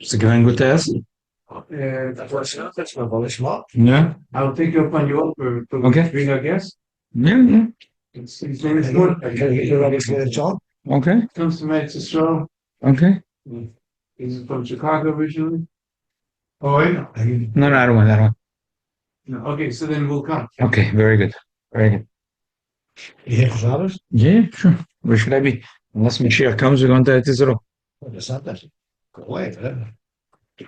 Ze gaan goed essen. That's my Polish mom. Ja, I'll take you up on your offer to Okay. bring a guest. ja, ja. His name is good. I can get you always get a job. Oké, Comes to HaTeshuvah. oké. He's from Chicago originally. Oh, wait. No, no, I don't want that one. No. Okay, so then we'll come. Okay, very good. Very good. You hear from others? Yeah, sure. Where should I be? Unless Mashiach comes, we're going to Israel. Oh, that's not that. Go away, whatever.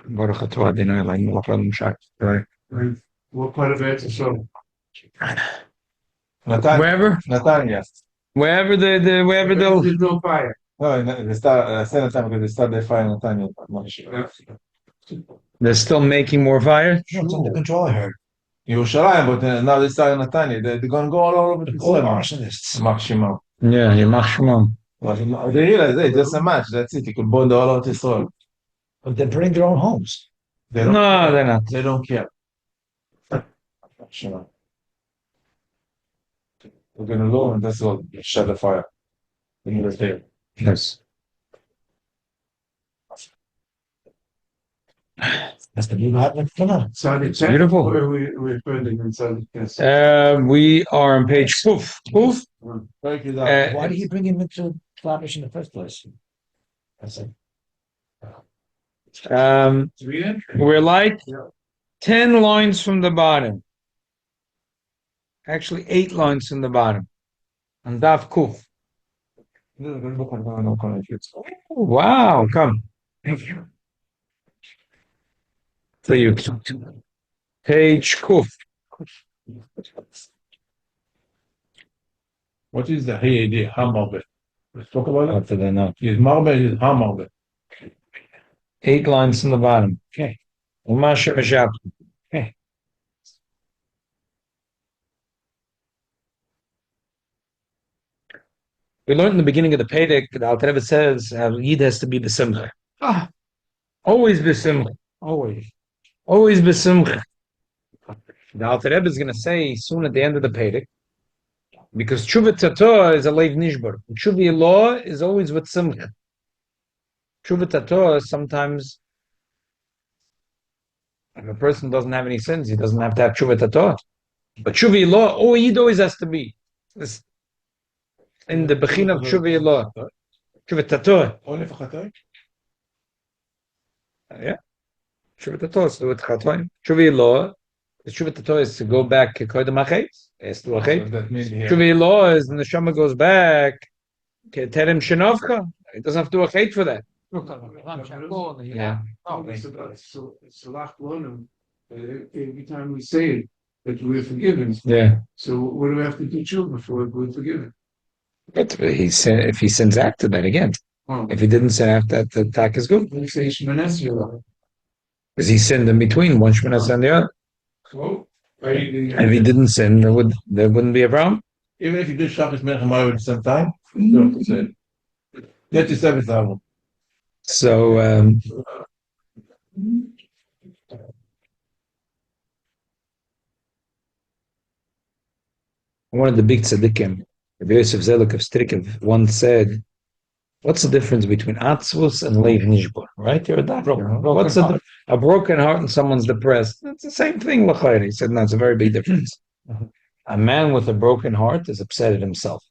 Baruch atah Adonai Eloheinu melech haolam v'sha'ar. Right. Right. What part of HaTeshuvah? Wherever, Netanya. wherever wherever they'll. There's no fire. No, they start same time because they start their fire in Netanya. I'm not sure. They're still making more fire. No, it's under control, I heard. Yerushalayim, but now they start in Netanya. They're going to go all over the All place. arsonists. Maximum. Yeah, Yimach Shemam. They realize, hey, just a match. That's it. You can burn all over the soil. But they bring their own homes. They don't. No, they're not. They don't care. Sure. We're going to go and that's all. Shut the fire. We need to stay. Yes. That's the new happening for now. Sadiq check. Beautiful. Or we're further than Sadiq, yes. We are on page Kuf. Kuf. Break it Uh, Why did he bring him into Flatbush in the first place? That's it. We're like Yeah. 10 lines from the bottom. Actually, 8 lines from the bottom. And Daf Kuf. Wow, come. Thank you. So you page Kuf. What is the idea? Hammarby. Let's talk about What do they know? Is Marbe is Hammarby. 8 lines from the bottom. Okay. Umasha Mashab. Okay. We learned in the beginning of the Perek that Alter Rebbe says Yid has to be besimcha. Always besimcha. Always. Always besimcha. The Alter Rebbe is going to say soon at the end of the Perek, because Tshuva Tator is a leiv nishbar. Tshuva law is always with simcha. Tshuva Tator sometimes, if a person doesn't have any sins, he doesn't have to have Tshuva Tator. But Tshuva law, Yid always has to be. This, in the Bechina of Tshuva law. Tshuva Tator. Only for Chatoim? Yeah. Tshuva Tator is to do with Chatoim. Tshuva law, the Tshuva Tator is to go back to Kodem HaChetz. It's to a chet. That means here. Tshuva law is the neshama goes back. Terem shenovcha. It doesn't have to do a chet for that. Yeah. So Salach Lonim, every time we say it, that we're forgiven. Yeah. So what do we have to do children for if we're forgiven? But if he sins after that again. Oh, If he didn't sin after that, the attack is good. we say Shemanes Yirah. Because he sinned in between one Shemana and the other. So, If he didn't sin, there wouldn't be a problem. Even if you do Shabbos Melech Mayor at the same time, you don't have to say it. Get your 7th album. So one of the big tzaddikim, Rabbi Yosef Zelek of Strikev, once said, "What's the difference between atzvus and leiv nishbar?" Right? You're a doctor. What's a broken heart and someone's depressed? It's the same thing. L'chayr. He said, "No, it's a very big difference. A man with a broken heart is upset at himself.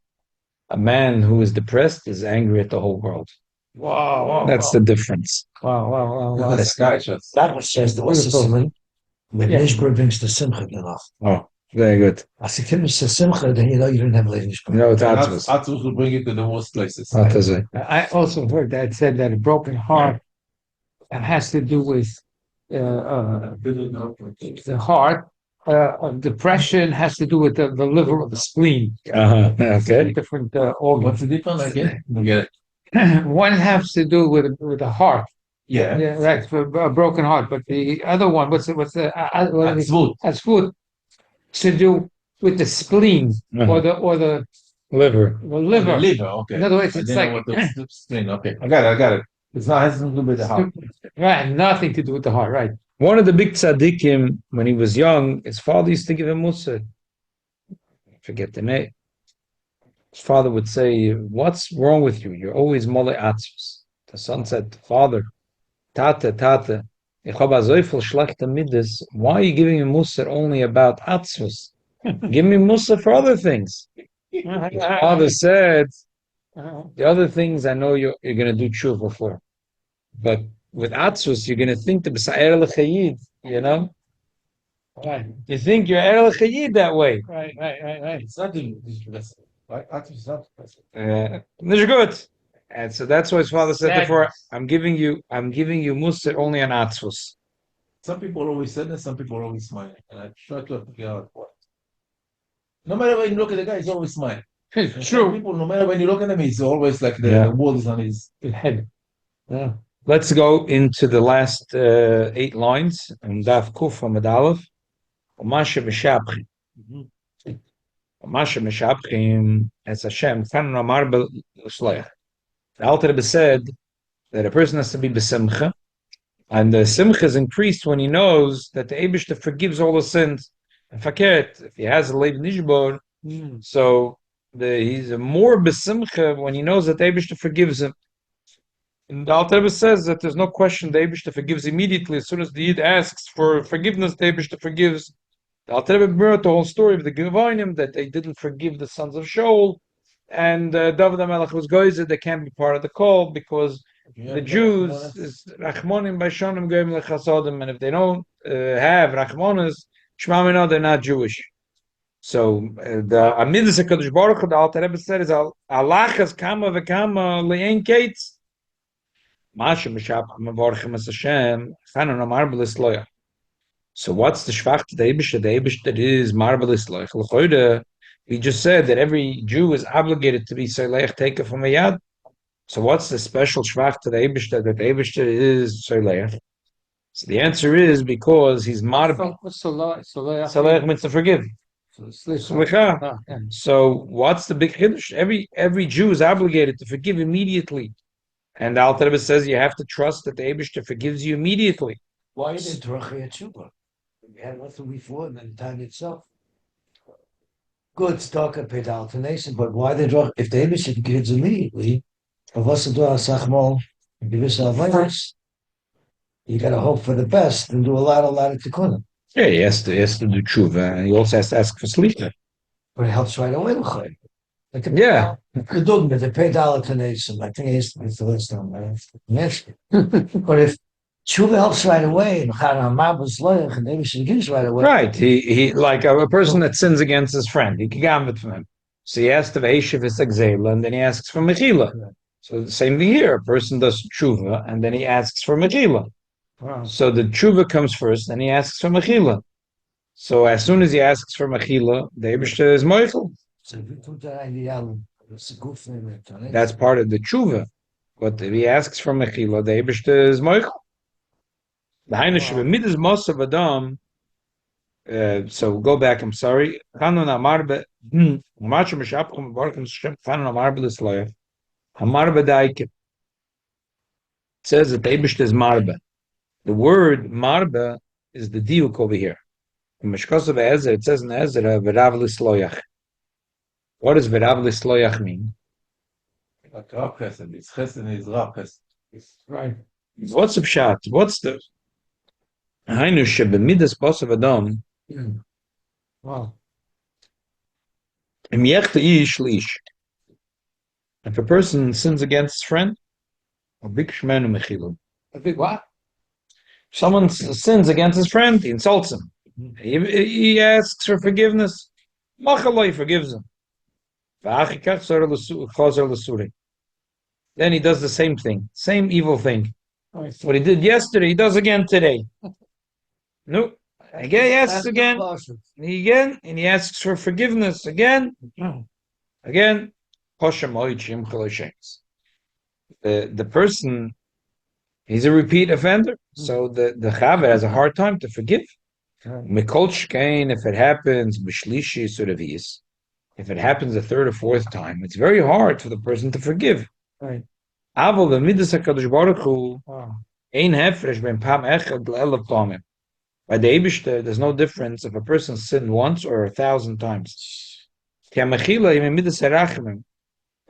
A man who is depressed is angry at the whole world. Wow. That's the difference." Wow. That's nice. That one says there was a simon. When Nishbar brings the simcha enough. Oh, very good. As if it says simcha, then you know you didn't have Lev Nishbar. No, it's atzvus. Atzus will bring it to the worst places. Atazai. I also heard that said that a broken heart has to do with the heart. Depression has to do with the liver or the spleen. Okay. Different organs. What's the difference again? Get it. One has to do with the heart. Yeah. Yeah, right. For a broken heart. But the other one, what is Smooth. as food to do with the spleen or the Liver. liver. Liver, okay. In other words, I it's didn't know like what the spleen. Okay, I got it. It's not has nothing to do with the heart. right, nothing to do with the heart, right? One of the big tzaddikim, when he was young, his father used to give him mussar. I forget the name. His father would say, "What's wrong with you? You're always mole atzvus." The son said, "Father, Tate, ich habe so viel schlechte Middes. Why are you giving me Mussar only about Atzvus? Give me Mussar for other things. His father said, the other things I know you're going to do tshuva for. But with Atzvus, you're going to think to B'sa'er l'chayid, you know? Right, You think you're Er l'chayid that way. right. It's not the right? It's not Nicht gut. And so that's why his father said, Sadness. therefore, I'm giving you Mussar only on Atzvus. Some people always said that, some people are always smiling. And I try to figure out what. No matter when you look at the guy, he's always smiling. And some True. people, no matter when you look at him, he's always like the Yeah. world is on his Head. Yeah. Let's go into the last 8 lines and Daf Kuf Amud Aleph. Umashe Meshapchim. Umashe Meshapchim as Hashem Kan Amar B'Shleich. The Alter Rebbe said that a person has to be besimcha, and the simcha is increased when he knows that the Eibishter forgives all the sins. And fakert, if he has a leiv nishbor, so he's a more besimcha when he knows that the Eibishter forgives him. And the Alter Rebbe says that there's no question the Eibishter forgives immediately. As soon as the Yid asks for forgiveness, the Eibishter forgives. The Alter Rebbe brought the whole story of the Gevonim, that they didn't forgive the sons of Shaul, and David HaMelech was goyzer, they can't be part of the call because the Jews is Rachmonim Bashonim Goyim Lechasodim, and if they don't have Rachmonis, Shmamina, they're not Jewish. So the Amidas HaKadosh Baruch Hu, the Alter Rebbe said, is Alachas Kama V'Kama Le'en Kates. Masha Mishap Mavorchim Es Hashem Chanon Amar B'Lisloya. So what's the Shvach to the Eibishter? The Eibishter is Marvelous Loich. L'choyde, we just said that every Jew is obligated to be Soleich taken from a Yad. So what's the special Shvach to the Eibishter that the Eibishter is Soleich? So the answer is because he's Marvel. What's Soleach? Soleich means to forgive. Slicha. Yeah. So what's the big Kiddush? Every Jew is obligated to forgive immediately. And the Alter Rebbe says you have to trust that the Eibishter forgives you immediately. Why is it Drachei Tshuva? We had nothing before in the time itself. Good tzedakah paid alternation, but why the drach? If the Eibishter forgives immediately, of us to do our sachmol and give us our virus, you got to hope for the best and do a lot of tikkunim. Yeah, he has to do tshuva, and he also has to ask for slicha. But it helps right away. Like Yeah. the dogma, the paid alternation. I think it's the last time, man. Yes. But if tshuva helps right away, and the Eibishter gives right away. Right. He like a person that sins against his friend. He can gambit from him. So he asks to Ve'eshiv his exela, and then he asks for mechila. So the same thing here. A person does tshuva, and then he asks for mechila. Wow. So the tshuva comes first, and he asks for mechila. So as soon as he asks for mechila, the Eibishter is moichel. That's part of the tshuva. But if he asks for mechila, the Eibishter is moichel. The Hainish Midas Mosav Adam. So go back. I'm sorry. Kanon Amar Be Umashe Meshapchim Baruchim Shem Kanon Amar B'Lisloya Amar B'Daike. It says that the Eibishter is Marbe. The word Marbe is the diuk over here. In Meshkosav Ezra, it says in Ezra V'Rav Lisloyach. What does V'Rav Lisloyach mean? like Rav Chesed. It's Chesed is Rav Chesed. Right. What's the pshat? What's the Hainu Shebemidas Mosav Adam? Wow. Im Yechte Ish Lish. If a person sins against his friend, a big shmenu mechilu. A big what? Someone sins against his friend, he insults him. He asks for forgiveness. Machaloi forgives him. Then he does the same thing, same evil thing. What he did yesterday, he does again today. No, again he asks again, and he asks for forgiveness again. The person, he's a repeat offender, so the Chaver has a hard time to forgive. If it happens, if it happens a third or fourth time, it's very hard for the person to forgive. Right. Aval the midas HaKadosh Baruch Hu Wow. ein hefresh ben pam echad le'elav pamim. By the Eibishter, there's no difference if a person sinned once or 1,000 times. The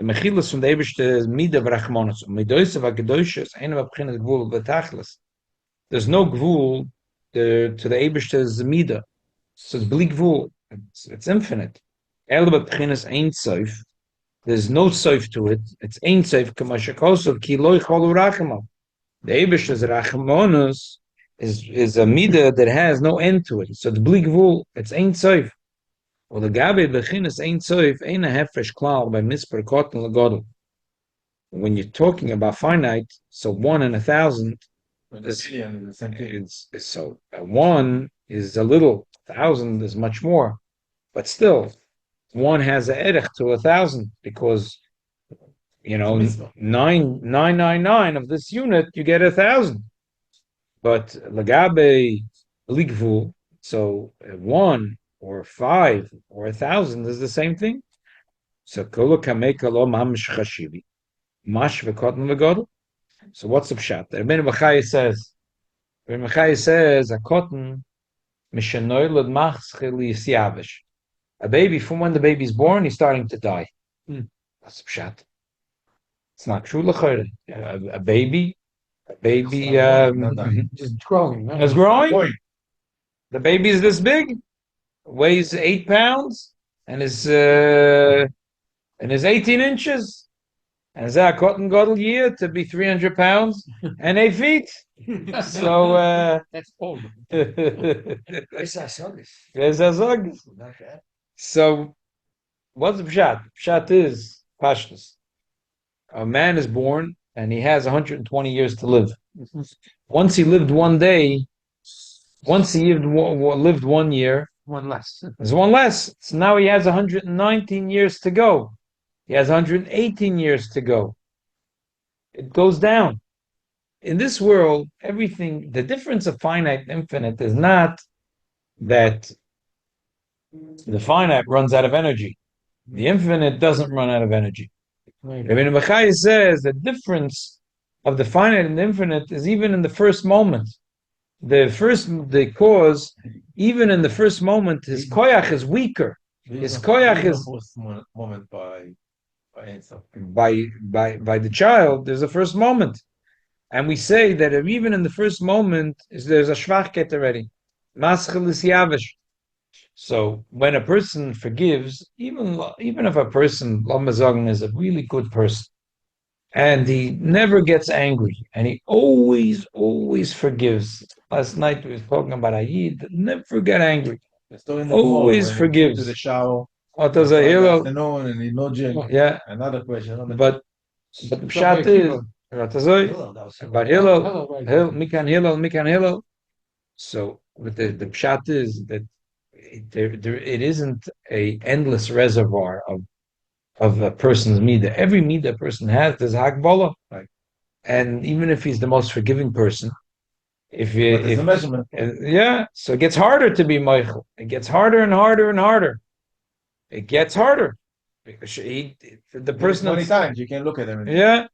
The Mechilus from the Eibishter is Mida Vrachmonos. Midoisa Vagedoisha is Eine Vabchinas Gvul Betachlis. There's no Gvul to the Eibishter's Mida. So it's Bli Gvul. It's infinite. El Vabchinas Ein Soif. There's no Soif to it. It's Ein Soif Kamashakosov Ki Loi Cholu Rachamo. The Eibishter's Rachmonos is a Mida that has no end to it. So it's Bli Gvul. It's Ein Soif. Well, the Gabi Bechinas Ein Soif Ein a Hefresh Klal by Misper Kotten Lagodel. When you're talking about finite, so 1 in 1,000 is the same thing. So 1 is a little, 1,000 is much more, but still, 1 has an erech to 1,000 because 999 of this unit you get 1,000. But Lagabe Ligvu, so 1 or 5 or 1,000 is the same thing. So Kolo Kameka Lo Mamish Chashivi. Mash v'kotten v'godel. So what's the pshat? Rabbeinu Bachai says, a cotton mishanoilad machschil yisyavish. A baby, from when the baby's born, he's starting to die. That's the pshat. It's not true, l'chayre. A baby, Just growing. Right? is growing. The baby is this big, weighs 8 pounds, and is 18 inches. And that cotton godel year to be 300 pounds and 8 feet. So That's old. So what's the pshat? Pshat is pashtus. A man is born and he has 120 years to live. Once he lived one day, once he lived 1 year, One less. there's one less. So now he has 119 years to go. He has 118 years to go. It goes down. In this world, everything, the difference of finite and infinite is not that the finite runs out of energy. The infinite doesn't run out of energy. Right. Rabbeinu Bachai says the difference of the finite and the infinite is even in the first moment. The cause, even in the first moment, his koyach is weaker. His koyach is moment by the child. There's a first moment, and we say that even in the first moment there's a shvachket already. Maschil is yavish. So when a person forgives, even if a person Lamazagan is a really good person, and he never gets angry, and he always forgives. Last night we were talking about Ayid that never get angry, always forgives. To the shower. What does a hero? Yeah. Another question. But the pshat is but Hillel, Mikan Hillel. So but the pshat is that it isn't a endless reservoir of a person's midah. Every midah a person has, there's hakbala. Right. And even if he's the most forgiving person, if a measurement. So it gets harder to be Michael. It gets harder and harder and harder. It gets harder because the person 20 times you can look at him. Yeah.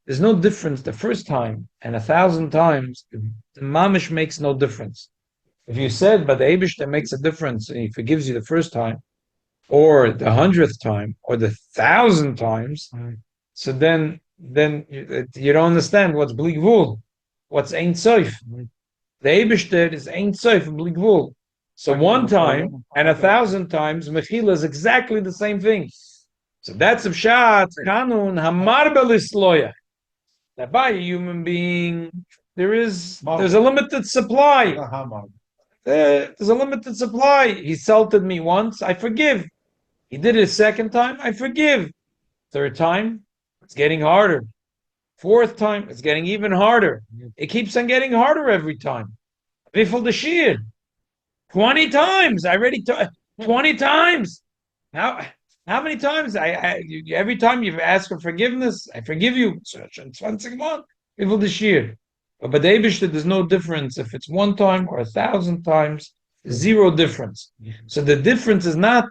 There's no difference the first time and 1,000 times. The mamish makes no difference. If you said, but the Eibush that makes a difference and he forgives you the first time, or the 100th time, or the 1,000 times, so then you don't understand what's Bli Gvul, what's Ein Soif. The Eibush that is Ein Soif and Bli Gvul. So 1 time and 1,000 times, Mechila is exactly the same thing. So that's a pshat, kanun, hamar belisloya. That by a human being, there's a limited supply. There's a limited supply. He insulted me once, I forgive. He did it a second time, I forgive. Third time, it's getting harder. Fourth time, it's getting even harder. It keeps on getting harder every time. Biful the shir. 20 times. I already 20 times. How many times? Every time you've asked for forgiveness, I forgive you. Biful the shir. But the Eibishter, there's no difference if it's 1 time or 1,000 times. 0 difference. So the difference is not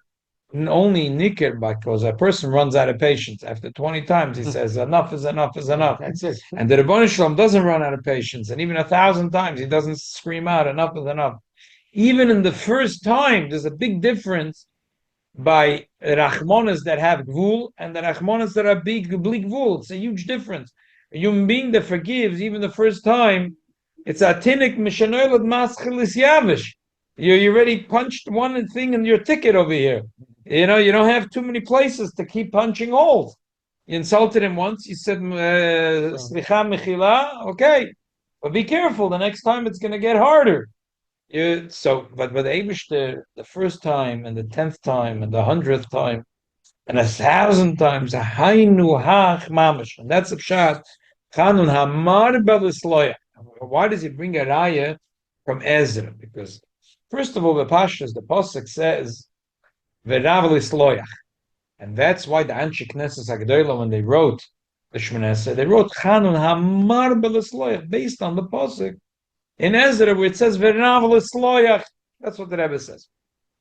only nikir because a person runs out of patience after 20 times. He says enough is enough is enough. That's it. And the Rebbeinu Shalom doesn't run out of patience, and even 1,000 times he doesn't scream out enough is enough. Even in the first time, there's a big difference by Rachmanas that have Gvul and the Rachmanas that are big Gvul. It's a huge difference. A human being that forgives even the first time, it's a tinik mishanoilad maschilis yavish. You already punched one thing in your ticket over here. You don't have too many places to keep punching holes. You insulted him once, you said, Slicha mechila, okay. But be careful, the next time it's going to get harder. But with Abish, the first time, and the 10th time, and the 100th time, and 1,000 times, hainu hach mamash. And that's a pshat. Chanun hamar belisloya. Why does he bring a raya from Ezra? Because, first of all, the Pashas, the Pasuk says, V'rav lisloyach. And that's why the Anshe Knesset HaGedolah, when they wrote the Shmoneh, they wrote Chanun hamar belisloyach, based on the Pasuk in Ezra, where it says V'rav lisloyach. That's what the Rebbe says.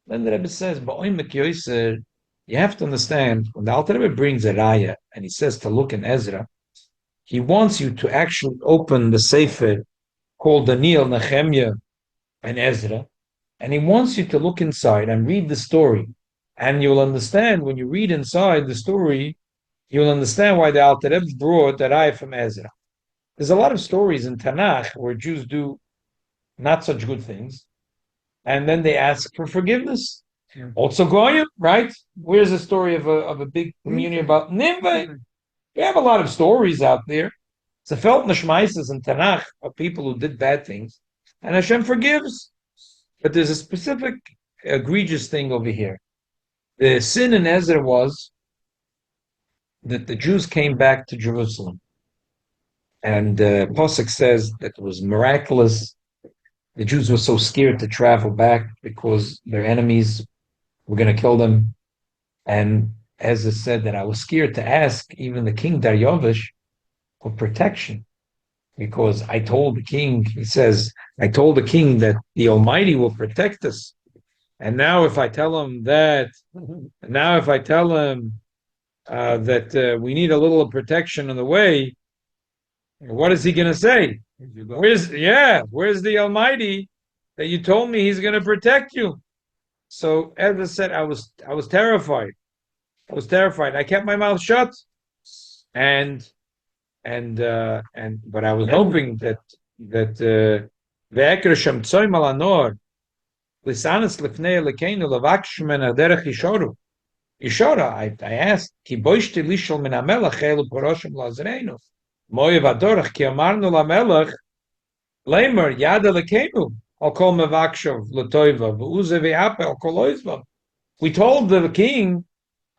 Then the Rebbe says, Ba'oimek Yoser, you have to understand, when the Alter Rebbe brings a raya, and he says to look in Ezra, he wants you to actually open the Sefer called Daniel, Nehemiah, and Ezra, and he wants you to look inside and read the story. And you'll understand, when you read inside the story, you'll understand why the Alter Rebbe brought the raya from Ezra. There's a lot of stories in Tanakh where Jews do not such good things, and then they ask for forgiveness. Yeah. Also Goyim, right? Where's the story of a big community about Nineveh? We have a lot of stories out there. It's a felt neshmaises in Tanakh of people who did bad things, and Hashem forgives. But there's a specific egregious thing over here. The sin in Ezra was that the Jews came back to Jerusalem, and Pasuk says that it was miraculous. The Jews were so scared to travel back because their enemies were going to kill them. And Ezra said that I was scared to ask even the king Daryavish for protection, because I told the king, he says, I told the king that the Almighty will protect us. And now if I tell him that, we need a little protection on the way, what is he going to say? Where's the Almighty that you told me he's going to protect you? So Ezra said, I was terrified. I kept my mouth shut, but I was hoping that I asked, Ki boishti lishol min hamelach elu poroshim lazreinu. Moyev adorach ki amarnu lamelach lemer yada lekenu al kol mevakshav letoiva v'uze v'yape al kol oizvav. We told the king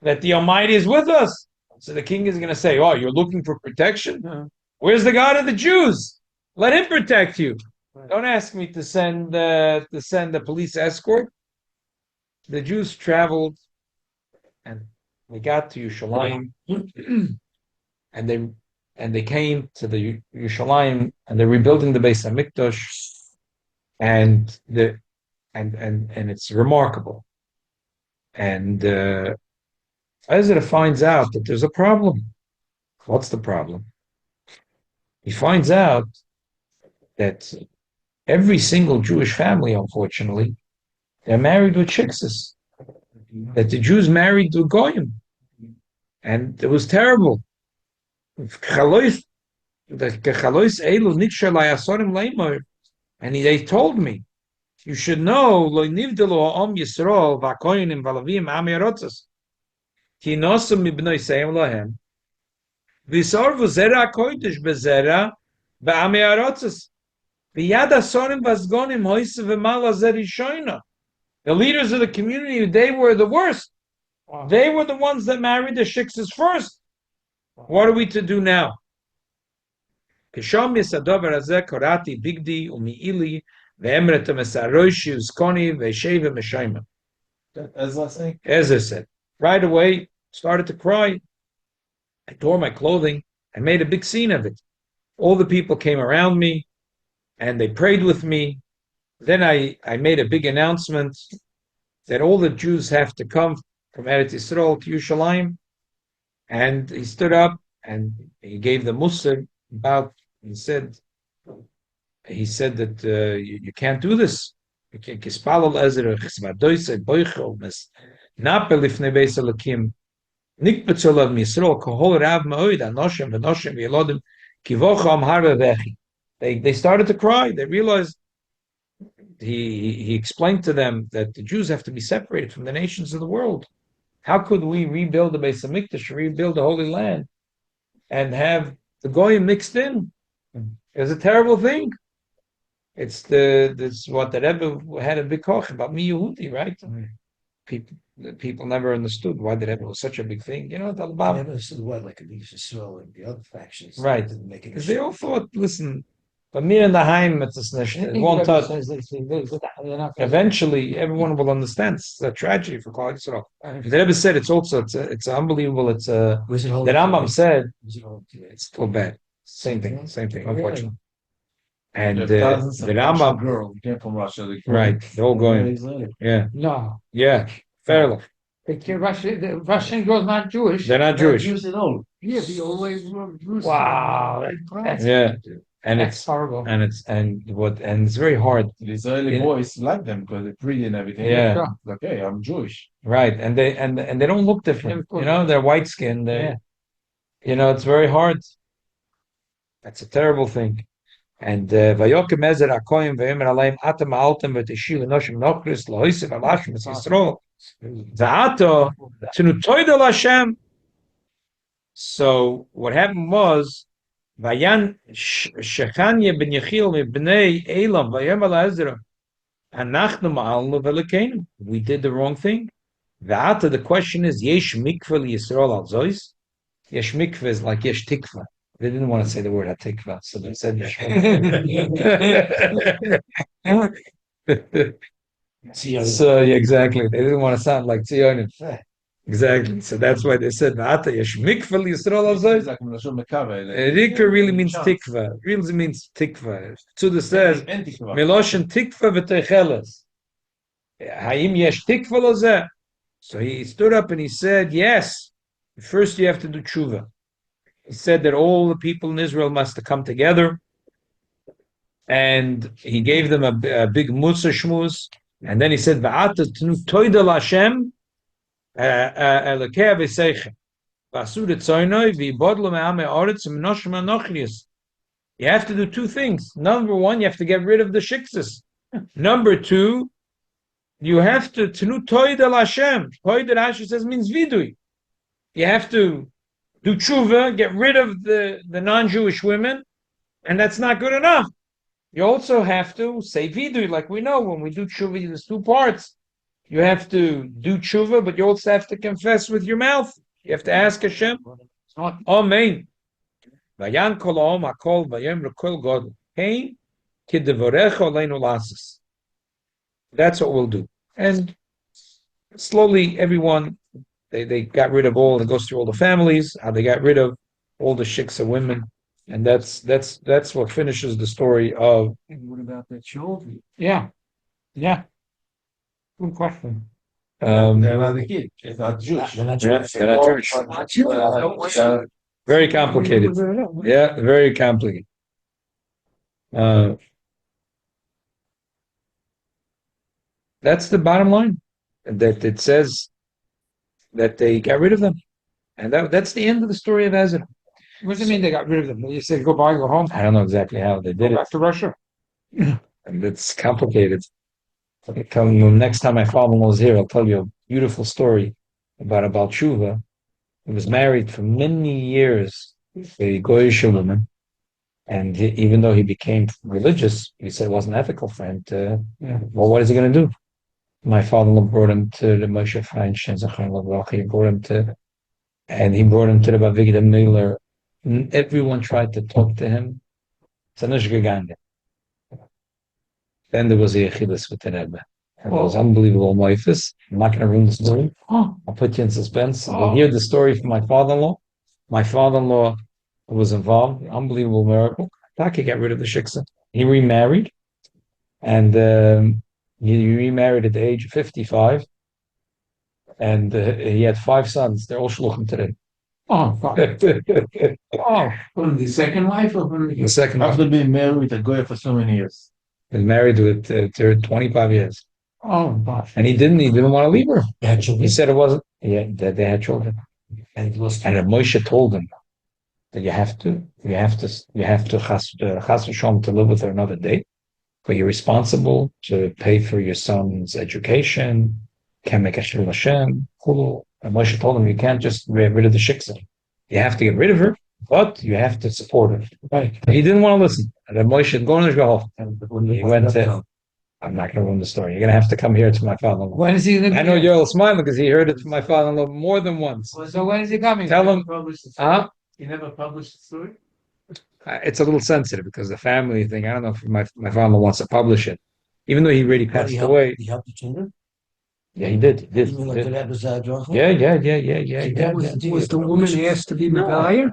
that the Almighty is with us. So the king is going to say, oh, you're looking for protection? Where's the God of the Jews? Let him protect you. Right. Don't ask me to send a police escort. The Jews traveled and they got to Yerushalayim and they came to the Yerushalayim and they're rebuilding the Beis HaMikdash, and it's remarkable. And Ezra finds out that there's a problem. What's the problem? He finds out that every single Jewish family, unfortunately, they're married with shiksus. That the Jews married to Goyim. And it was terrible. And they told me, you should know, the leaders of the community, they were the worst. Wow. They were the ones that married the shiksas first. Wow. What are we to do now? As I said, right away, started to cry. I tore my clothing. I made a big scene of it. All the people came around me and they prayed with me. Then I made a big announcement that all the Jews have to come from Eretz Yisrael to Yerushalayim. And he stood up and he gave the Musar about, he said that you can't do this. You can't. Nape lifnei beis Elokim. Nikbetz olav Yisrael kohol rav ma'od anoshim v'noshim v'yelodim kivocham harve vechi. They started to cry. They realized he explained to them that the Jews have to be separated from the nations of the world. How could we rebuild the Beis Hamikdash, rebuild the Holy Land, and have the Goyim mixed in? It's a terrible thing. It's what the Rebbe had a big koch about me Yehudi, right? People never understood why the Rebbe was such a big thing. You know, I about never understood why, like, Israel and the other factions. Right. Didn't make any because they all thought, listen, but me in the Heim, it won't touch. Eventually, everyone will understand. It's a tragedy for Klal Yisrael. The Rebbe said it's unbelievable. Was it The holy Rambam today? said Was it holy today? it's still bad. Same thing, unfortunately. And There the are thousands of Russian Rambam, girls who came from Russia. They right? They're all going, yeah, No, fair enough. the Russian girls not Jewish. They're not Jewish. Jews at all. Yeah, the old lady from Jerusalem. Wow, that's Yeah, and that's it's horrible. and it's very hard, The Israeli Yeah. boys like them because they're pretty and everything. Yeah. Sure. Like, hey, I'm Jewish. right? And they don't look different. You know, they're white skinned. Yeah. You know, it's very hard. That's a terrible thing. And Vayokem Ezer Akoyim Vayomer Aleim Atam Altem V'Teshiv Noshim Nokris Lohisif Alashim Es Yisrael V'Ato Tenu Toidel Hashem. So what happened was Vayan Shechanya Ben Yechil Bnei Elam Vayomer Ezra Anachnu Ma'alnu V'Lekeinu. We did the wrong thing. V'Ato, the question is Yesh Mikveh Yisrael Al Zois. Yesh Mikveh is like Yesh Tikva. They didn't want to say the word hatikva, so they said Yesh So yeah, exactly. They didn't want to sound like Tzionim. Exactly. So that's why they said V'ata Yesh Mikveh Yisrael Al Zois. It's like Melashon Mekave, like- Rika really means tikva. Really means tikva. Tzuda says Antikva. Meloshen tikva v'teicheles. Haim yesh tikva lozeh. So he stood up and he said, yes, first you have to do tshuva. He said that all the people in Israel must come together, and he gave them a big musa shmuz, and then he said, "Va'ata tnu toida l'Hashem elokei v'seichem v'asur etzoynoi v'ibodlo me'am ha'aretz u'menoshim ha'nochrius." You have to do two things. Number one, you have to get rid of the shiksus. Number two, you have to tnu toida l'Hashem. Toida Rashi says means vidui. You have to do tshuva, get rid of the non-Jewish women, and that's not good enough. You also have to say vidui, like we know when we do tshuva, there's two parts. You have to do tshuva, but you also have to confess with your mouth. You have to ask Hashem. Amen. Vayan kol ha'om hakol vayom l'kol gadol. Hein kidevorecha aleinu lasis. That's what we'll do. And slowly, everyone. They got rid of all. It goes through all the families. How they got rid of all the shiksa women, and that's what finishes the story of. And what about the children? Yeah. Good question. They're not the kid. It's not Jewish. They're not Yeah, Jewish. they're not Jewish. Very complicated. Yeah, very complicated. That's the bottom line. That it says that they got rid of them, and that's the end of the story of Ezra. What does it mean they got rid of them? You said goodbye, go home, I don't know exactly how they go did it, back to Russia. and it's complicated. Next time my father-in-law is here, I'll tell you a beautiful story about a Baal Tshuva. He was married for many years to a Goyish woman, and even though he became religious, he said it wasn't ethical for him to. Well, what is he going to do? My father-in-law brought him to the Moshe Feinstein, he brought him to the Bavigda Miller. Everyone tried to talk to him. Then there was a Yechidus with the Rebbe. And it was unbelievable moifus. I'm not going to ruin the story. I'll put you in suspense. You'll hear the story from my father-in-law. My father-in-law was involved. Unbelievable miracle. Taki got rid of the shiksa. He remarried. And he remarried at the age of 55. And he had 5 sons. They're all shluchim today. Oh, God. Oh, From the second wife or from The second one After being married with a goy for so many years. was married with 25 years. Oh, gosh. And he didn't want to leave her. They had He children, said it wasn't, yeah, that they had children. and it was And Moshe told him that you have to chas v'shalom to live with her another day, but you're responsible to pay for your son's education, can make a shul Hashem, kulu. And Moshe told him you can't just get rid of the shiksa. You have to get rid of her, but you have to support her. Right. He didn't want to listen. And then Moshe go on his go. and when He went to. I'm not going to ruin the story. You're going to have to come here to my father-in-law. When is he going to I know you're all smiling because he heard it from my father-in-law more than once. So when is he coming? Tell him, You never published the story? it's a little sensitive because the family thing. I don't know if my father wants to publish it, even though he already passed away. He helped the children. Yeah, he did. He did. Even like the Rebbe's drachma? Yeah. Was the woman asked to be Megayer?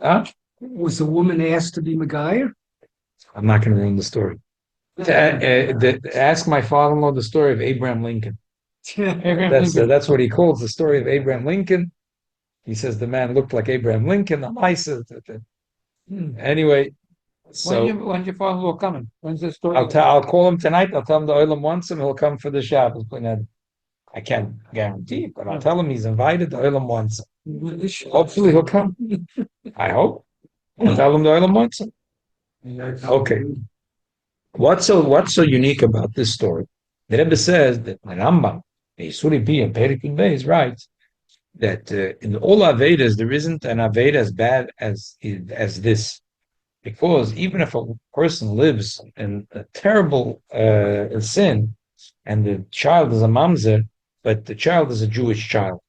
Huh? Was the woman asked to be Megayer? I'm not going to ruin the story. Ask my father-in-law the story of Abraham Lincoln. That's what he calls the story of Abraham Lincoln. He says the man looked like Abraham Lincoln. Anyway, so When's your father-in-law coming? When's the story? I'll call him tonight. I'll tell him the Olam wants him. He'll come for the Shabbos. I can't guarantee, but I'll tell him he's invited. The Olam wants him. Hopefully he'll come. I hope. I'll tell him the Olam wants him. Okay. What's so unique about this story? The Rebbe says that the Rambam, the Yisuri P and Perek is right that in all Avedas there isn't an Aveda as bad as this, because even if a person lives in a terrible sin, and the child is a mamzer, but the child is a Jewish child.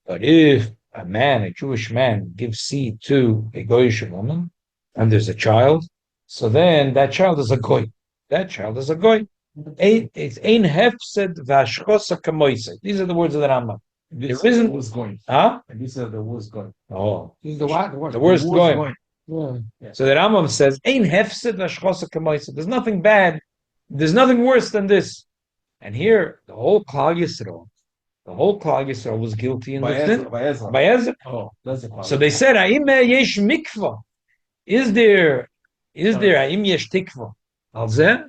But if a Jewish man, gives seed to a Goyish woman, and there's a child, so then that child is a goy. That child is a goy. It's ein hefsed v'ashchosa kamoise. These are the words of the Rambam. There isn't. Was going. Huh? And these are the words going. Oh, The what? the worst going. Yeah. So the Rambam says ein hefsed v'ashchosa kamoise. There's nothing bad. There's nothing worse than this. And here, the whole Klal Yisrael was guilty in the sin. By Ezra. Oh, that's the problem. So they said, "Ha'im yesh mikvah? Is there ha'im yesh tikva al zeh?"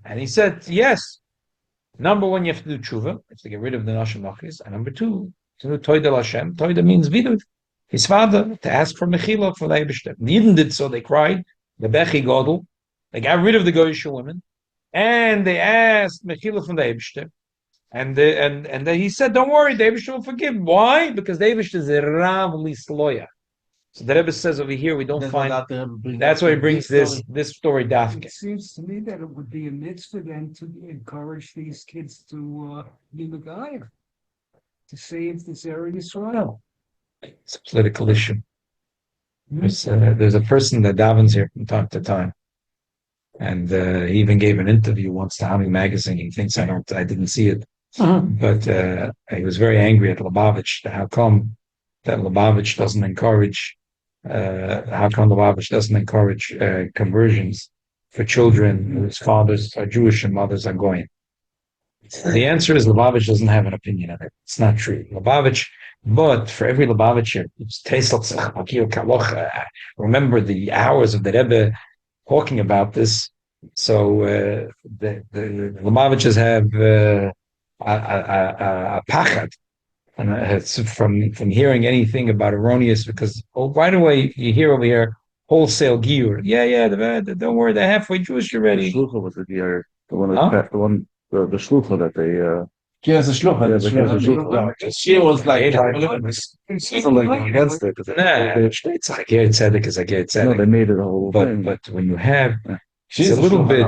And he said, "Yes. Number one, you have to do tshuva. You have to get rid of the nashim machis. And number two, to do toida Hashem. Toida means vidud. His father to ask for mechila for the Eibishter. The Yidden did so. They cried. The bechi godel. They got rid of the goyish women, and they asked mechila from the Eibishter. And he said, "Don't worry, the Eibishter will forgive." Why? Because the Eibishter is a rav lisloya. So the Rebbe says over here we don't find. That's why he brings this story dafke. It seems to me that it would be a mitzvah then to encourage these kids to be Megayer, to save this area of Israel. It's a political issue. There's a person that davens here from time to time, and he even gave an interview once to Hami magazine. He thinks I didn't see it, but he was very angry at Lubavitch. How come that Lubavitch doesn't encourage? How come Lubavitch doesn't encourage conversions for children whose fathers are Jewish and mothers are Goyim? The answer is Lubavitch doesn't have an opinion on it. It's not true. Lubavitch, but for every Lubavitcher, remember the hours of the Rebbe talking about this. So the Lubavitchers have a pachad. And it's from hearing anything about erroneous, because right away you hear over here wholesale giur. Don't worry, they're halfway Jewish already. Shlucha was the giur, the shlucha that they. Yes, the shlucha. She was like, against it. It's like tzedek is like tzedek. No, they made it a whole thing. But when you have, it's a little bit.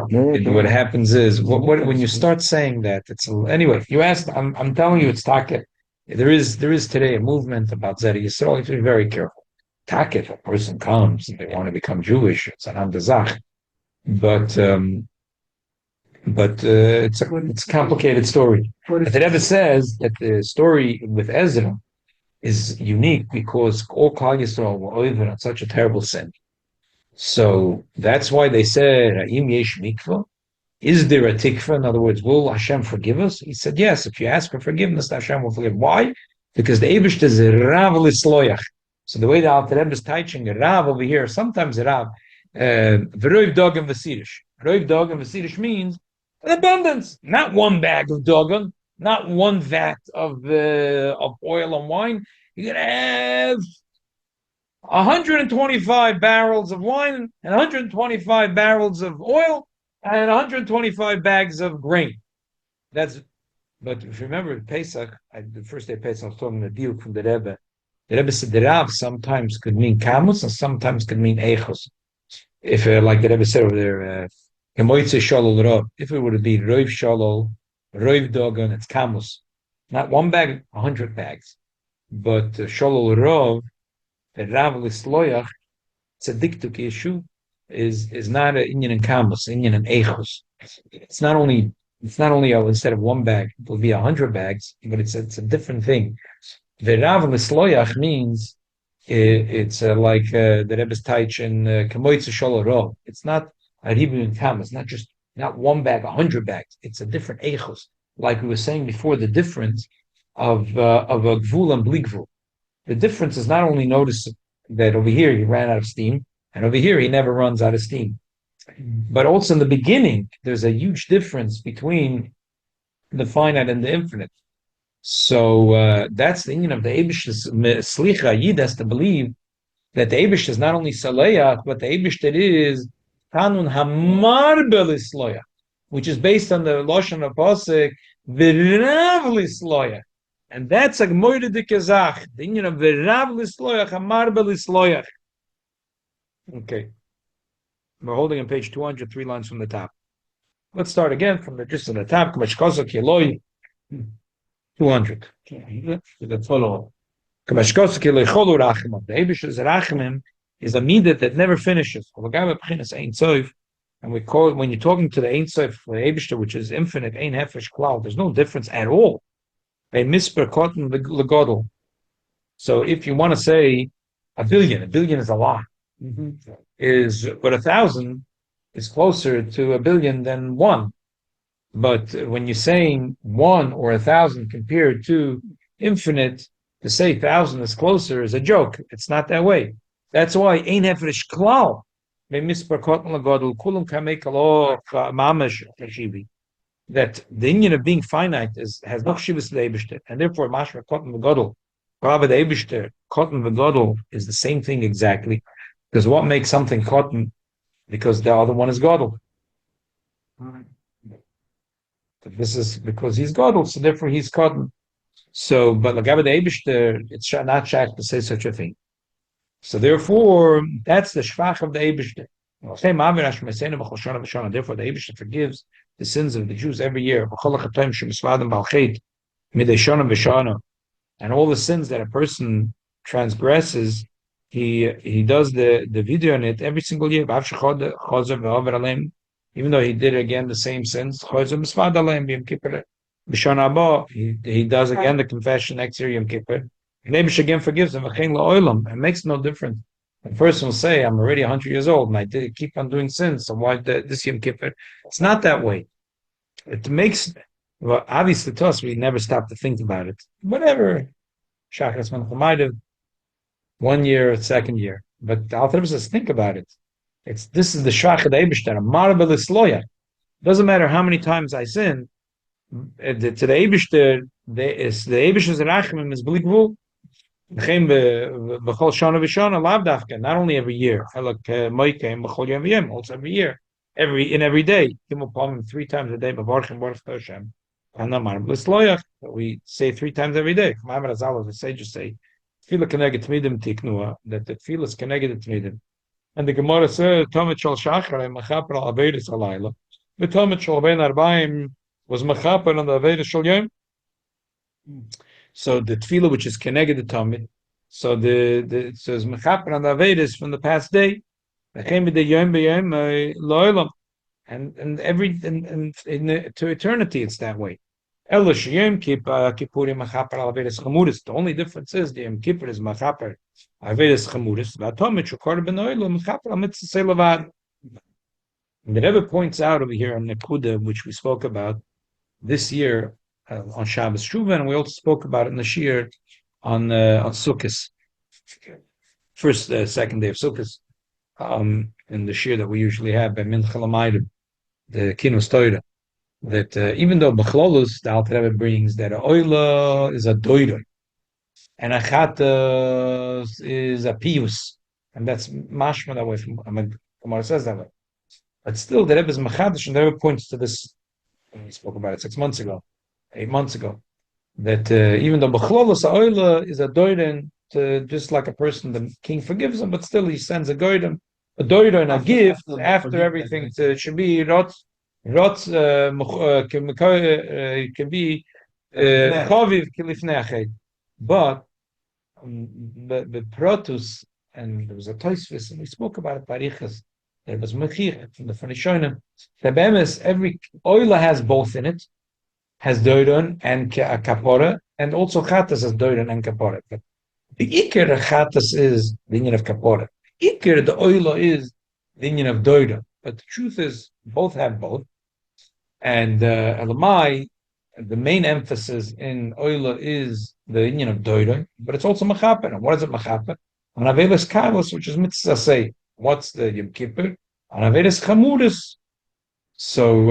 What happens is when you start saying that, anyway. You asked. I'm telling you, it's taket. There is today a movement about Zera Yisrael. You have to be very careful. Tak, if a person comes and they want to become Jewish, it's an amdazach. But it's a complicated story. But the Rebbe says that the story with Ezra is unique because all Klal Yisrael were over on such a terrible sin. So that's why they said, "Ha'im yesh mikvah?" Is there a tikva? In other words, will Hashem forgive us? He said, yes. If you ask for forgiveness, Hashem will forgive. Why? Because the Eibishter is a rav lisloyach. So the way the Alter Rebbe is teaching a rav over here, sometimes a rav, v'roiv dog and v'sirish. Roiv dog and v'sirish means An abundance, not one bag of doggone, not one vat of oil and wine. You're gonna have 125 barrels of wine and 125 barrels of oil and 125 bags of grain. That's, but if you remember Pesach, the first day of Pesach, I was talking to Diuk from the Rebbe. The Rebbe said the Rav sometimes could mean kamus and sometimes could mean echos. If, like the Rebbe said over there, if it would be roiv shalol, roiv dogon, it's kamus. Not one bag, 100 bags. But shalol rov, the Rav Lisloyach, tzaddik issue is not an Indian and kamus, Indian and echos. It's not only instead of one bag, it will be 100 bags, but it's a different thing. The Rav Lisloyach means it's like the Rebbe's Taich in Kemoitze Shalom Rov. It's not a Hebrew and Kam. It's not one bag, 100 bags. It's a different echos. Like we were saying before, the difference of a gvul and bli gvul. The difference is not only notice that over here he ran out of steam, and over here he never runs out of steam. But also in the beginning, there's a huge difference between the finite and the infinite. So that's the union of the Eibish's Slicha. Yid has to believe that the Eibish is not only Saleach, but the Eibish that is Tanun Hamar Belisloya, which is based on the Lashon of Pasek, V'rav Lisloya. And that's a Gmoide de Kezach, the union of V'rav Lisloya, Hamar Belisloya. Okay. We're holding on page 200, 3 lines from the top. Let's start again from just on the top. 200. The follow-up. The Eibish's Rachamim is a midah that never finishes. And we call it, when you're talking to the Ein Sof, the Eibishter, which is infinite, Ein Hefesh Klal, there's no difference at all. They misper cotton legodel. So if you want to say a billion is a lot. But 1,000 is closer to a billion than one. But when you're saying 1 or 1,000 compared to infinite, to say 1,000 is closer is a joke. It's not that way. That's why ein hefresh klal that the union of being finite has no shivas to the Eibishter, and therefore mashma cotton v'gadol. However, the Eibishter cotton v'gadol is the same thing exactly. Because what makes something cotton? Because the other one is gadol. This is because he's gadol, so therefore he's cotton. So, but like the Eibishter, it's not shak to say such a thing. So therefore, that's the shvach of the Eibishter. Therefore, the Eibishter forgives the sins of the Jews every year. And all the sins that a person transgresses, he does the video on it every single year. Even though he did again the same sins, he does again the confession next year Yom Kippur. Nebish again forgives him. It makes no difference. A person will say, "I'm already 100 years old and I did keep on doing sins. So why this Yom Kippur?" It's not that way. It makes, well, obviously to us we never stop to think about it. Whatever, Shachas Manchamayiv, 1 year, 2nd year. But the Alter Rebbe says, think about it. This is the Shach of the Eibishter, a marble loya. Doesn't matter how many times I sin. To the Eibishter, the Eibishter's Rachamim is b'likvul. Not only every year, also every year, every day. 3 times a day. We say 3 times every day. The sages say, that the tefillah is connected to tmidim. And the Gemara says, Tomet shal shachar machaper al averis alayla. The Tomet shal ben arbaim was machaper on the averis shal yom. So the tefillah which is connected to Tomet, so it says machaper on the averis from the past day. And to eternity it's that way. The only difference is the Yom Kippur is machaper averis chamuris. And the Rebbe points out over here on Nekuda, which we spoke about this year on Shabbos Shuvah, and we also spoke about it in the Shir on Sukkot, second day of Sukkot, in the Shir that we usually have by Mincha L'Maydim, the Kinus Torah. that even though Bechlolus, the Alter Rebbe brings that a oila is a doiron, and a chatas is a pius, and that's mashma that way from Gemara says that way. But still, the Rebbe is machadish, and the Rebbe points to this. We spoke about it 6 months ago, 8 months ago, that even though Bechlolus oila is a doiron, just like a person, the king forgives him, but still he sends a doiron, a gift after everything. It should be rot can be chaviv kilifnei ached. But the protus, and there was a toisvis, and we spoke about it parichas. There was mechir from the Phoenician. The bemis, every oila has both in it, has doiron and kapora, and also chatas has doiron and kapora. But the ikir chatas is the union of kapora. Ikir, the oila, is the union of doiron. But the truth is, both have both. And elamai, the main emphasis in oila is the union of doiron, but it's also machaper. And what is it machaper? On avelis kalos, which is mitzvah say. What's the Yom Kippur? On avelis chamuris. So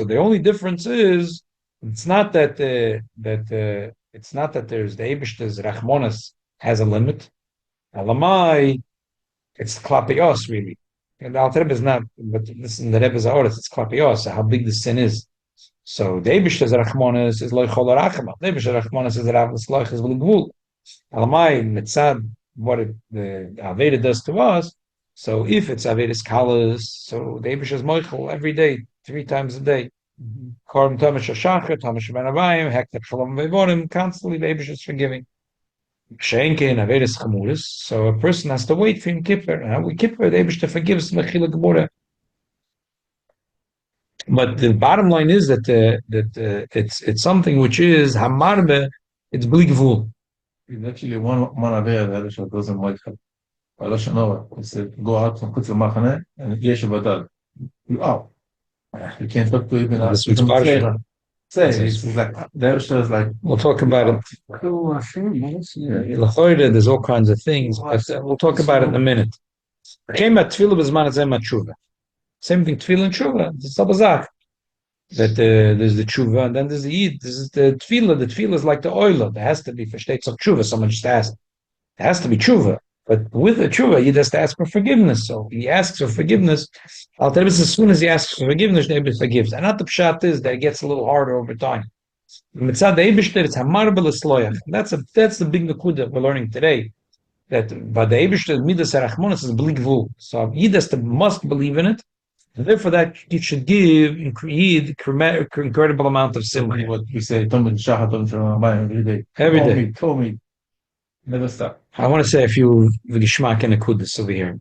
the only difference is it's not that it's not that there's the Eibishter's Rachmonas has a limit. Elamai, it's klapios really. And the Alter Rebbe is not, but this in the Rebbe's Aoris, it's klapios, how big the sin is. So the Eibishter's Rachmonas is loy chol rachma. The Eibishter's Rachmonas is rachmas loich is v'ligvul. Elamai mitzad what the Aveda does to us. So if it's Aveda's kalas, so the Eibishter's moichel every day, 3 times a day. Korban Tomash Shachar, Tomash Ben Avayim, Hektek Shalom Vevorim, constantly the Eibishter is forgiving. Shenke and Avedas Chamuris, so a person has to wait for Yom Kippur. And with Kippur, the Eibishter forgives Mechila Gemura. But the bottom line is that it's something which is Hamarbe, it's Bligvul. It's actually one Aveda that goes in Moichel. Allah Shanova, he said, go out from Kutz Machane and Yesh Badal. You out. You can't talk to even This week's parsha. Say it's like the Eibishter is like. We'll talk about it. There's all kinds of things, but we'll talk about it in a minute. Came at Tefillah b'zman hazeh matshuva. Same thing, Tefillah and Tshuva. It's a bazak. That there's the Tshuva and then there's the Yid. This is the Tefillah. The Tefillah is like the oil. There has to be for states of Tshuva. Someone just asked. There has to be Tshuva. But with the tshuva, he has to ask for forgiveness. So he asks for forgiveness. Al Terebes, as soon as he asks for forgiveness, the Eibishter forgives. And not the pshat is that it gets a little harder over time. Mitzad the Eibishter, it's hamar b'lesloyach. That's the big nakuda we're learning today. That by the Eibishter, midas harachmonas is bligvul. So he must believe in it. And therefore, that you should give incredible amount of simcha. What we say, Tom Shah, every day. Every day. Told me. Never stop. I want to say a few v'gishmak and akudas over here.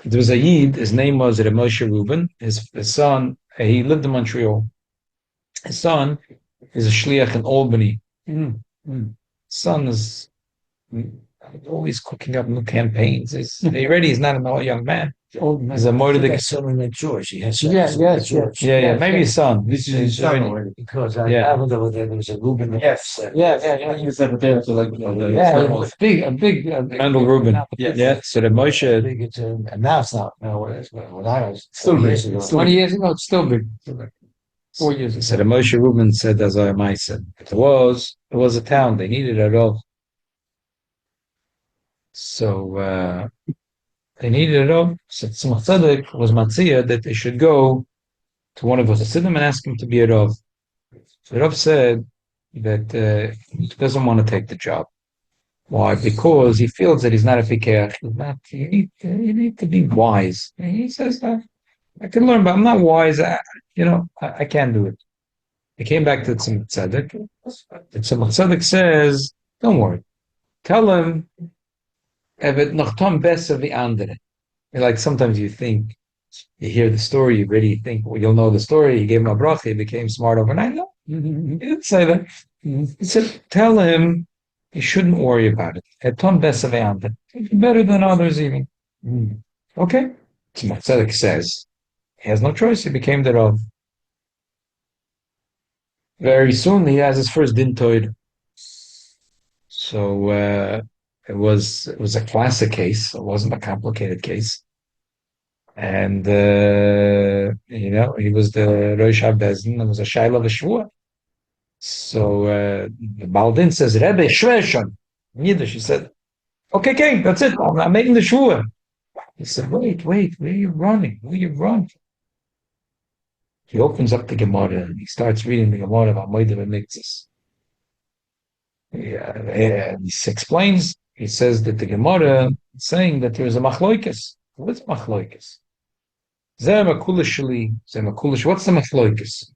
There was a Yid, his name was Reb Moshe Reuben. His son, he lived in Montreal. His son is a shliach in Albany. Son is always cooking up new campaigns. He's not a young man. He's a more That son in George. He has Yes. maybe his son. This is his son already. Because I happened over there was a Reuben. Yes. He was at there to like, It was a big. Mendel Reuben. Yeah. So the Moshe. Big, and now it's not. Now what is when I was Still 20 big. years ago. 20 years ago, it's still big. 4 years ago. So the Moshe Reuben said, as I said, it was a town. They needed a rov. So they needed a rov. So Tzemach Tzedek was matzia that they should go to one of us Hasidim and ask him to be a rov. So the rov said that he doesn't want to take the job. Why? Because he feels that he's not a fikach. You need to be wise. And he says that I can learn, but I'm not wise. I can't do it. He came back to Tzemach Tzedek. Tzemach Tzedek says, don't worry. Tell him, evet noch tom besser wie andere. Like sometimes you think, you hear the story, you really think, well, you'll know the story. He gave him a bracha, he became smart overnight. No, he didn't say that. He said, tell him he shouldn't worry about it. Et tom besser wie andere. Better than others even. Okay? Tzemach Tzedek says, he has no choice. He became the Rav. Very soon, he has his first din toid. So it was a classic case. It wasn't a complicated case. And he was the Rosh HaBezin, and was a Shaila V'Shvua. So the Baldin says, Rebbe, Shveshon. In Yiddish, he said, okay, that's it. I'm making the Shvua. He said, wait, where are you running? Where are you running? He opens up the Gemara and he starts reading the Gemara about Moedim and Mikzis. He explains, he says that the Gemara is saying that there is a machloikis. What's machloikis? What's the machloikis?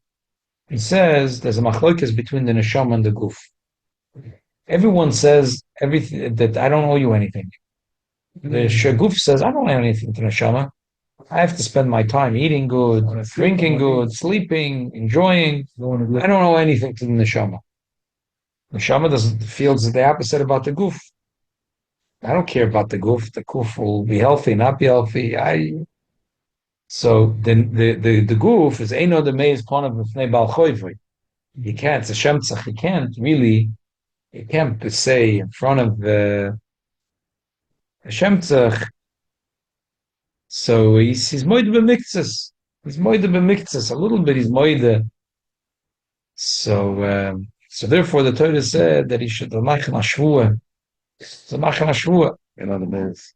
He says there's a machloikis between the neshama and the guf. Everyone says everything that I don't owe you anything. The shaguf says I don't owe anything to neshama. I have to spend my time eating good, drinking good, sleeping, enjoying. I don't owe anything to the neshama. Neshama feels the opposite about the guf. I don't care about the guf. The guf will be healthy, not be healthy. So then the guf is Eino the Meiz Panav B'fnei Bal Choivoi. You can't, it's a shemtzach, you can't say in front of the shemtzach. So he's moide b'miktzas. He's moide b'miktzas. A little bit he's moide. So therefore the Torah said that he should l'machan hashvua. So l'machan hashvua. You know the maze.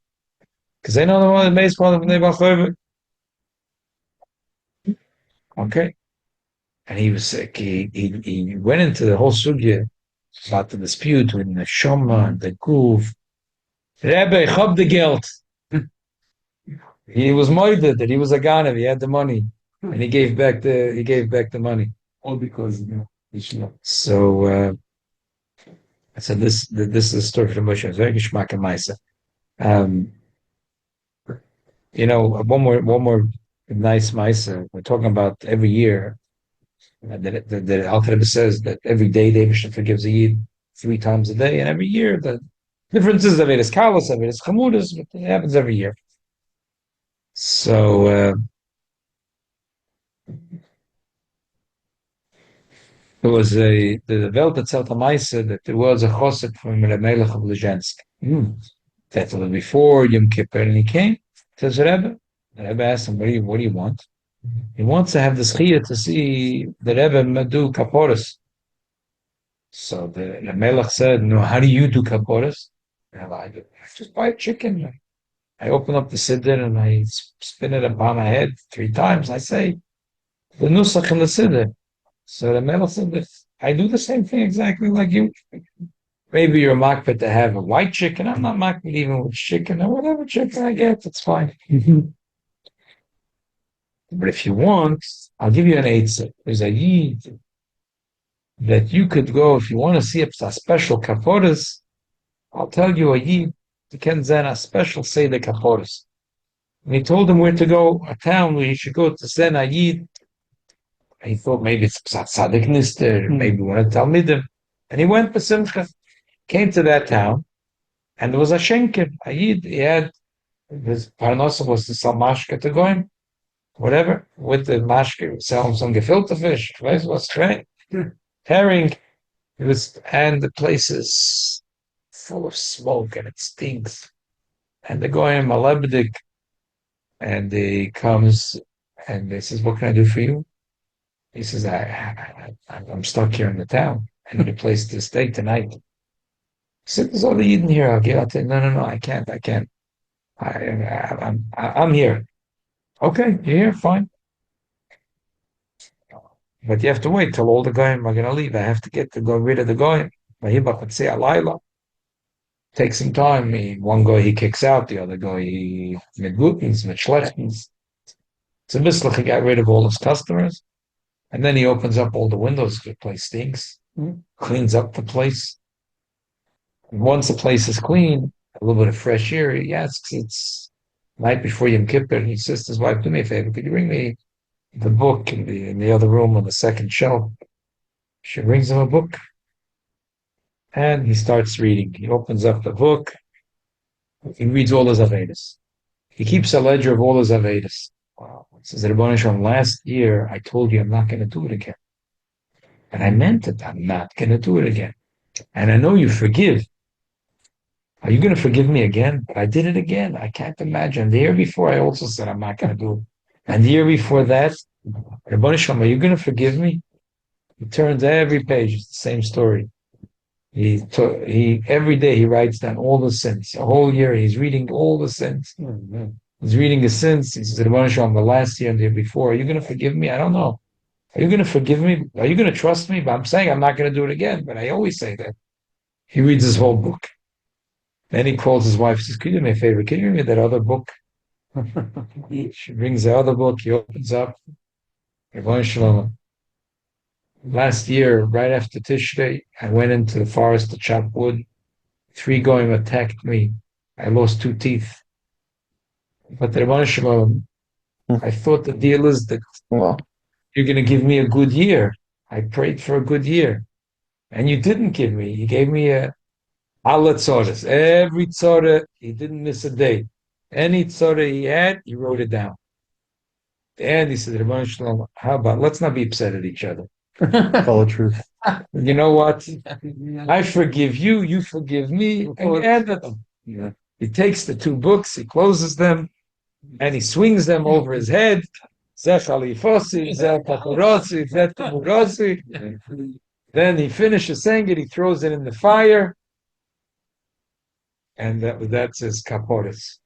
Because they know the one that makes part of the Bal Choivoi. Okay. And he was sick. He went into the whole sugya about the dispute between the Shoma and the Guf. Rebbe, chob the geld. He was moided that he was a ganav, he had the money. And he gave back the money. All because, So I said this is a story from Moshe. It's very geschmack and Maisa. One more nice Maisa. We're talking about every year. The Alter Rebbe says that every day the Eibishter forgives a Yid 3 times a day, and every year the differences of it is kalas, of it is chamudas, but it happens every year. So there was the Welt erzählt Maisa that there was a chosek from the Melech of Lezhensk. That was before Yom Kippur, and he came. Says Rebbe. The Rebbe asked him, "What do you want?" He wants to have the schiyah to see the Rebbe do kaporas. So the Melech said, "No, how do you do kaporas?" I just buy a chicken. I open up the siddur and I spin it upon my head 3 times. I say the nusach in the siddur. So the Melech said, "I do the same thing exactly like you. Maybe you're makbet to have a white chicken. I'm not makbet even with chicken or whatever chicken I get. It's fine." But if you want, I'll give you an eitzah. There's a yid that you could go if you want to see a special kaporas. I'll tell you a yid you can zen a special say the kaporas. And he told him where to go, a town where he should go to zen a yid. He thought maybe it's Psat Sadik Nister, maybe one of Talmidim. And he went to Simcha, came to that town, and there was a Shenker, a yid. He had his parnasa was to sell mashke to go in. Whatever, with the mashke, sell him some gefilte fish, what's great, herring. And the place is full of smoke and it stinks. And they go in malabdik, and he comes and they says, "What can I do for you?" He says, I'm stuck here in the town. I need a place to stay tonight. He said, "There's other Yidden here. I'll tell you, no, I can't. I'm here." "Okay, you're here, fine. But you have to wait till all the goyim are going to leave. I have to go rid of the goyim. Take some time. One guy he kicks out, the other guy he mit gutens, mit schlechtens. So Mislach, he got rid of all his customers. And then he opens up all the windows. The place stinks. Cleans up the place. And once the place is clean, a little bit of fresh air, he asks, it's night before Yom Kippur, and he says to his wife, "Do me a favor, could you bring me the book in the other room on the second shelf?" She brings him a book, and he starts reading. He opens up the book. He reads all his Avedis. He keeps a ledger of all his Avedis. Wow. He says, "Rebbeinu Shalom, last year I told you I'm not going to do it again. And I meant it. I'm not going to do it again. And I know you forgive. Are you going to forgive me again?" But I did it again. I can't imagine. The year before, I also said I'm not going to do it. And the year before that, Rabboni Shalom, are you going to forgive me? He turns every page, it's the same story. He every day he writes down all the sins. A whole year he's reading all the sins. He's reading his sins. He says, Rabboni Shalom, the last year and the year before, are you going to forgive me? I don't know. Are you going to forgive me? Are you going to trust me? But I'm saying I'm not going to do it again. But I always say that. He reads his whole book. Then he calls his wife, says, could you do me a favor? Can you read me that other book? She brings the other book. He opens up. Rabboni Shalom. Last year, right after Tishrei, I went into the forest to chop wood. 3 goyim attacked me. I lost 2 teeth. But the Rabboni Shalom, I thought the deal is that you're going to give me a good year. I prayed for a good year. And you didn't give me. You gave me a Allah tzoras. Every tzora, he didn't miss a day. Any tzora he had, he wrote it down. And he said, Rabboni Shalom, how about, let's not be upset at each other. Tell the truth. You know what? I forgive you, you forgive me, and he added them. Yeah. He takes the 2 books, he closes them, and he swings them over his head. Zeh Khalifosi, Zeh Paparosi, Zeh Tamurosi. Then he finishes saying it, he throws it in the fire, and that's his kaporis.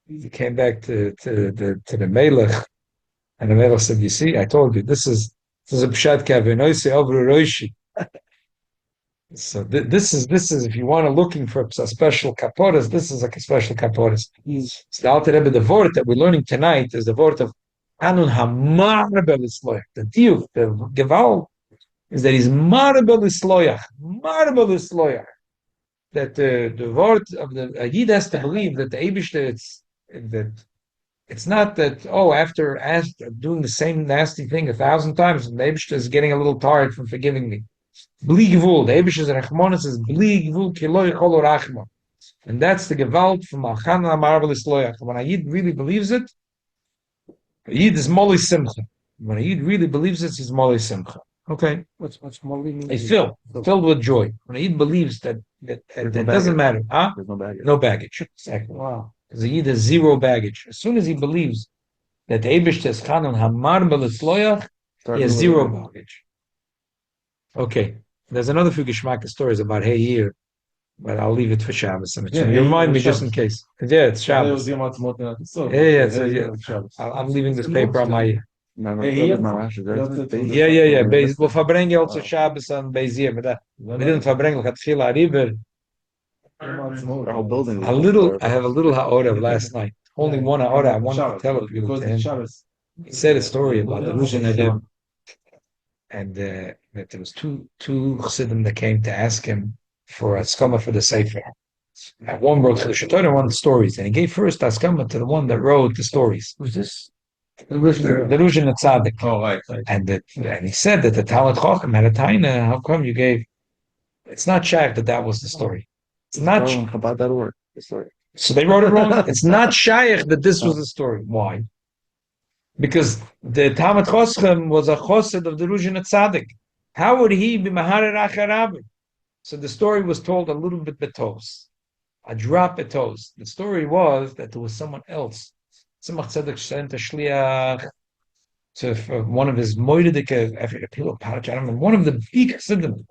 He came back to the Melech, and the Melech said, you see, I told you, this is a pshat kavenoisi avru roishi. So this is if you want to looking for a special kaporas, this is like a special kaporas. So the Alter Rebbe, the word that we're learning tonight is the word of Anun HaMarbel Isloyach. The deal, the Geval, is that he's Marbel Isloyach. Marbel Isloyach. That the word of the Yid has to believe that the Eibishter, it's not that, after doing the same nasty thing 1,000 times, the Eibishter is getting a little tired from forgiving me. Bli Gvul, the Eibishter's Rachmanis is Bli Gvul Kiloi Cholo Rachma. And that's the Gewalt from Alchan HaMarbel Isloyach. When a Yid really believes it, a Yid is Moli Simcha. When a Yid really believes it, he's Moli Simcha. Okay? What's Molly mean? He's filled with joy. When a Yid believes that doesn't matter. Huh? There's no baggage. No baggage. Exactly. Wow. Because the Yid has 0 baggage. As soon as he believes that the Eibush is Chanon HaMarbel Isloyach, he has 0 baggage. Okay. There's another few Geschmack stories about Hey Year, but I'll leave it for Shabbos. You remind me just in case. Yeah, it's Shabbos. I'm leaving this paper on my... Yeah. We'll verbringen also Shabbos on Beis Year. We didn't verbringen Latchila River. Our whole building. I have a little ha'ora last night. Only 1 ha'ora. I wanted to tell people to him. He said a story about the Ruzhin Adim. And that there was two chassidim that came to ask him for a skama for the sefer. One wrote Chiddushei Torah, one stories, and he gave first askama to the one that wrote the stories. Who's this? The Ruzhin Tzaddik. Oh, right. And he said that the Talmud Chacham had a taina. How come you gave? It's not shaykh that was the story. It's not. How about that word? The story. So they wrote it wrong. It's not shaykh that this was the story. Why? Because the Talmud Chacham was a chosed of the Ruzhin Tzaddik. How would he be Maharer Acharabi? So the story was told a little bit betos, a drop betos. The story was that there was someone else. Tzemach Tzedek sent a shliach to one of his moedike, one of the big chassidim,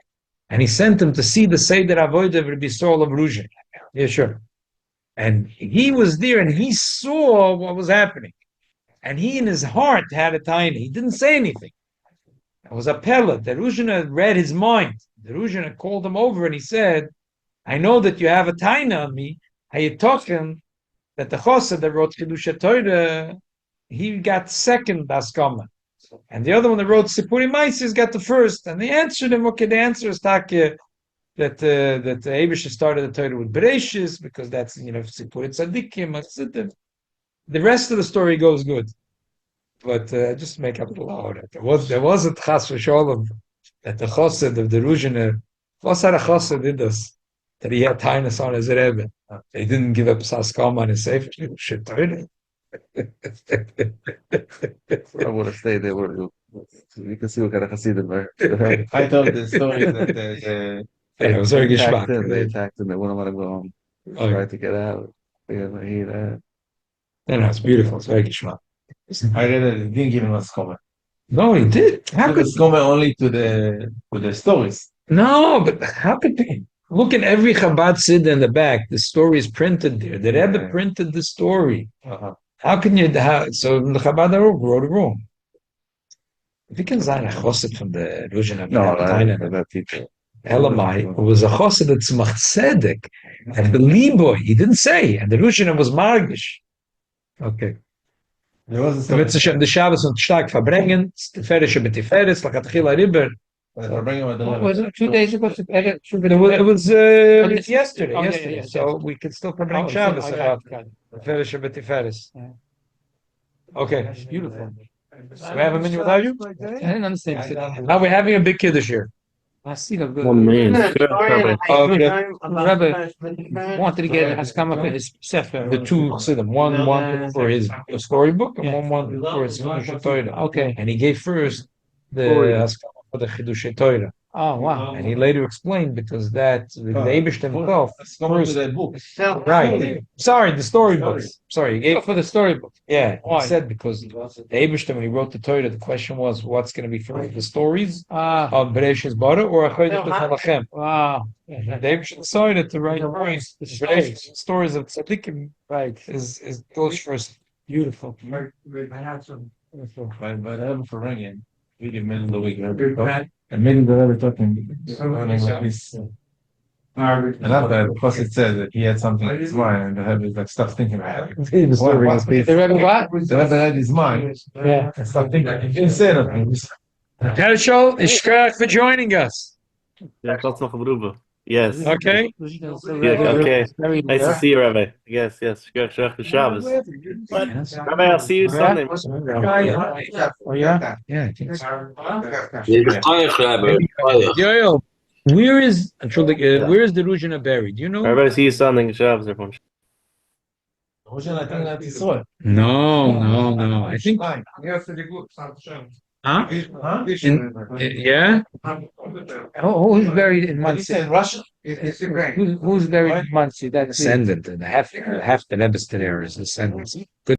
and he sent him to see the Seder Avodah of Rabbi Saul of Ruzhin. Yeah, sure. And he was there, and he saw what was happening. And he in his heart had a tiny. He didn't say anything. It was a pellet. The Ruzhin read his mind. The Ruzhin called him over and he said, I know that you have a tiny on me. How you talking that the Chosed that wrote Chiddushei Torah, he got second Askama. And the other one that wrote Sipuri Maisis got the first. And they answered him, okay, the answer is Takia that the Eibush started the Torah with Bereshis, because that's, Sipuri Tzadikim, Asidim. The rest of the story goes good, but just make up a little louder. There wasn't chas v'sholem that the chosed of the Ruzhiner, Vosar chosed did this, that he had tightness on his Rebbe. They didn't give up saskam on his sefer. Shit, I would have stayed there. You can see what kind of Hasidim are. I told the story that it was very They attacked him. They wouldn't let him go home. Tried to get out. They had my heat out. No, it's beautiful. It's very geschmack. I read it, it didn't give him a comment. No, he did. How could It's comment only to the stories. no? But how could they? Look at every Chabad Siddur in the back. The story is printed there. The Rebbe Yeah. printed the story. Uh-huh. How can you? So the Chabad Aruch wrote it wrong. Wie kann sein, a Chosset von der Ruzhin of that teacher. Elamai was a Chosset that Tzemach Tzedek, and the Liboy, he didn't say, and the Ruzhin was Margish. Okay. There was a So wird sich the Shabbos und stark verbringen, Tiferes mit Tiferes, like Atchila Riber. What was it 2 days ago? It was yesterday, Oh, yeah, yesterday. yeah, So we can still verbring Oh, Shabbos okay, about got it. Tiferes mit Tiferes. Yeah. Okay. That's beautiful. So we have a minute without you? I didn't understand. Now we're having a big kiddush here. I see the good. One man. Rebbe wanted to get Haskama for his Sefer. The two Chassidim, one for his storybook and one for his Chidush Torah. Okay. And he gave first the Haskama for the Chidush Torah. Oh, wow. And he later explained because that the Eibush himself Comment to that book. right. Sorry, the storybooks. Sorry, he gave For the storybook. yeah. He Why? said because the Eibush when he wrote the Torah, the question was what's going to be first, the stories Ah, of Bereshis Bara or Achodesh B'Chalachem. wow. And the Eibush decided to write The Bereshis stories of Tzaddikim Right. is goes first. Beautiful. I had some. But I have for ringing. Really middle of the week. And middle of the Rebbe talking running like this. And after, of course, it said that he had something in his mind, and the Rebbe was like, stop thinking about it. He was What- doing what- his piece. The Rebbe what? The Rebbe had his mind, Yeah. and stop thinking. He didn't say anything. Herschel, Ishkach for joining us. Yeah, that's noch Bruba. Yes. Okay. Okay. Very Nice to see you, Rabbi. Yes, yes. Shkach Shabbos. Rabbi, I'll see you Sunday. Oh, yeah? Yeah, I think so. Rabbi. Yoel, where is the Ruzhina buried? Do you know? Rabbi, see you Sunday. Shabbos, everyone. Roshan, I think that's Israel. No. I think, huh? Huh? Yeah? Who's buried in What he Muncie? said, Russia? It's Ukraine. Who's buried in Muncie? That's it. Descendant, and half the Rebbe's there is descendants. Good